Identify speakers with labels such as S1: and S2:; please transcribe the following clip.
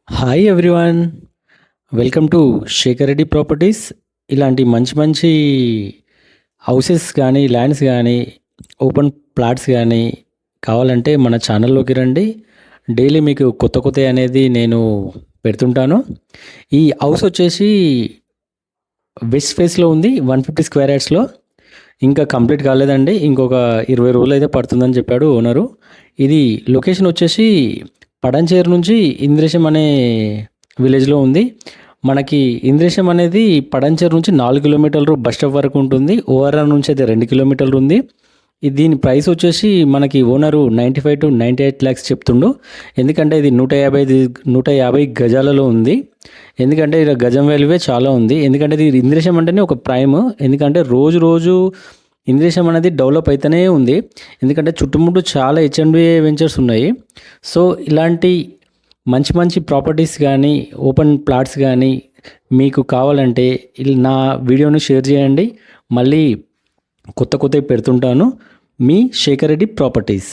S1: Hi everyone. Welcome to Shekhar Reddy properties. ఇలాంటి మంచి మంచి హౌసెస్ కానీ, ల్యాండ్స్ కానీ, ఓపెన్ ప్లాట్స్ కానీ కావాలంటే మన ఛానల్లోకి రండి. డైలీ మీకు కొత్త కొత్త అనేది నేను పెడుతుంటాను. ఈ హౌస్ వచ్చేసి వెస్ట్ ఫేస్లో ఉంది, 150 స్క్వేర్ యార్డ్స్లో. ఇంకా కంప్లీట్ కాలేదండి, ఇంకొక 20 రోజులు అయితే పడుతుందని చెప్పాడు ఓనరు. ఇది లొకేషన్ వచ్చేసి పడంచేరు నుంచి ఇంద్రేశం అనే విలేజ్లో ఉంది. మనకి ఇంద్రేశం అనేది పడంచేరు నుంచి 4 కిలోమీటర్లు బస్ స్టాప్ వరకు ఉంటుంది. ఓఆర్ఆర్ నుంచి అయితే 2 కిలోమీటర్లు ఉంది. దీని ప్రైస్ వచ్చేసి మనకి ఓనరు 95 to 98 ల్యాక్స్ చెప్తుండు. ఎందుకంటే ఇది 150 గజాలలో ఉంది. ఎందుకంటే ఇది గజం వాల్యూవే చాలా ఉంది. ఎందుకంటే ఇది ఇంద్రేశం అంటేనే ఒక ప్రైమ్. ఎందుకంటే రోజు రోజు ఇంద్రేశం అనేది డెవలప్ అయితేనే ఉంది. ఎందుకంటే చుట్టుముట్టు చాలా హెచ్ఎండిఏ వెంచర్స్ ఉన్నాయి. సో ఇలాంటి మంచి మంచి ప్రాపర్టీస్ కానీ, ఓపెన్ ప్లాట్స్ కానీ మీకు కావాలంటే నా వీడియోను షేర్ చేయండి. మళ్ళీ కొత్త కొత్తవి పెడుతుంటాను. మీ శేఖర్ రెడ్డి ప్రాపర్టీస్.